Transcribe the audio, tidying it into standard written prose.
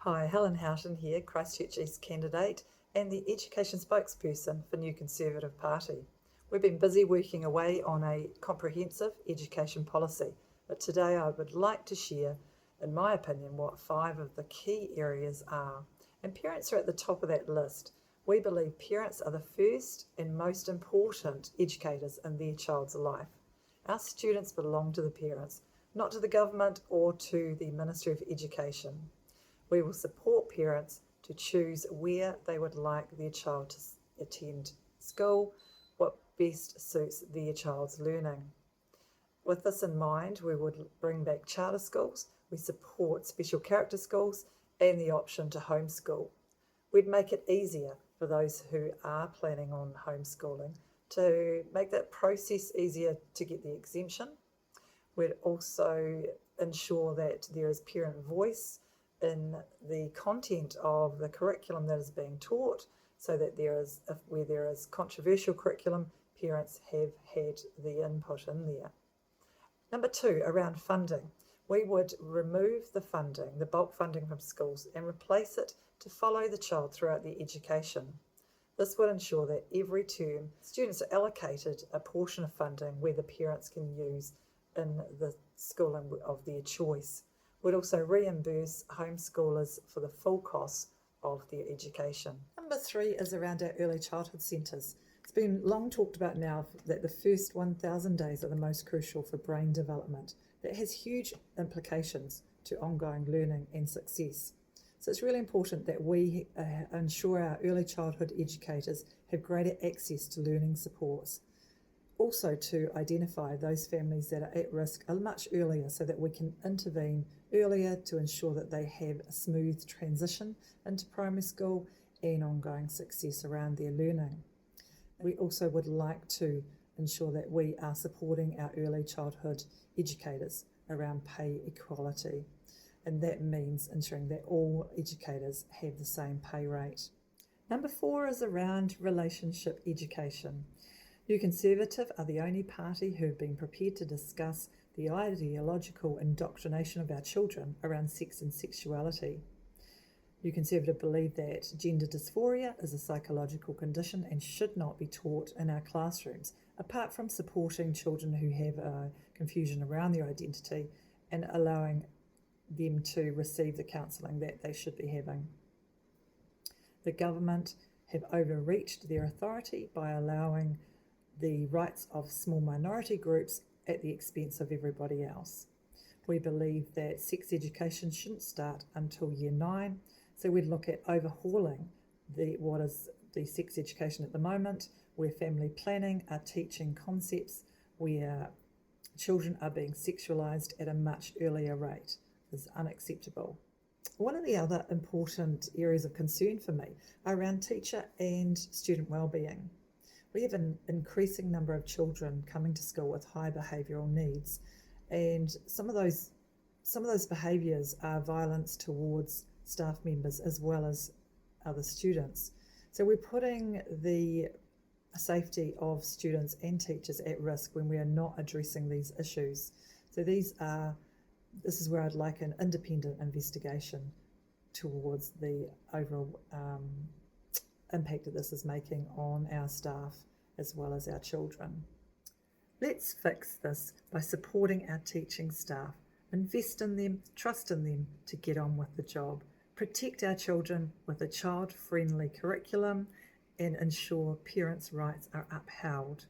Hi, Helen Houghton here, Christchurch East candidate and the education spokesperson for New Conservative Party. We've been busy working away on a comprehensive education policy, but today I would like to share, in my opinion, what 5 of the key areas are. And parents are at the top of that list. We believe parents are the first and most important educators in their child's life. Our students belong to the parents, not to the government or to the Ministry of Education. We will support parents to choose where they would like their child to attend school, what best suits their child's learning. With this in mind, we would bring back charter schools, we support special character schools and the option to homeschool. We'd make it easier for those who are planning on homeschooling to make that process easier to get the exemption. We'd also ensure that there is parent voice in the content of the curriculum that is being taught, so that where there is controversial curriculum, parents have had the input in there. Number 2, around funding. We would remove the funding, the bulk funding from schools, and replace it to follow the child throughout their education. This would ensure that every term students are allocated a portion of funding where the parents can use in the schooling of their choice. We'd also reimburse homeschoolers for the full cost of their education. Number 3 is around our early childhood centres. It's been long talked about now that the first 1,000 days are the most crucial for brain development. That has huge implications to ongoing learning and success. So it's really important that we ensure our early childhood educators have greater access to learning supports. Also to identify those families that are at risk much earlier so that we can intervene earlier to ensure that they have a smooth transition into primary school and ongoing success around their learning. We also would like to ensure that we are supporting our early childhood educators around pay equality, and that means ensuring that all educators have the same pay rate. Number 4 is around relationship education. New Conservative are the only party who have been prepared to discuss the ideological indoctrination of our children around sex and sexuality. New Conservative believe that gender dysphoria is a psychological condition and should not be taught in our classrooms, apart from supporting children who have confusion around their identity and allowing them to receive the counselling that they should be having. The government have overreached their authority by allowing the rights of small minority groups at the expense of everybody else. We believe that sex education shouldn't start until year 9, so we'd look at overhauling what is the sex education at the moment, where family planning are teaching concepts where children are being sexualised at a much earlier rate. Is unacceptable. One of the other important areas of concern for me are around teacher and student wellbeing. We have an increasing number of children coming to school with high behavioural needs, and some of those behaviours are violence towards staff members as well as other students. So we're putting the safety of students and teachers at risk when we are not addressing these issues. So this is where I'd like an independent investigation towards the overall impact that this is making on our staff as well as our children. Let's fix this by supporting our teaching staff, invest in them, trust in them to get on with the job, protect our children with a child-friendly curriculum and ensure parents' rights are upheld.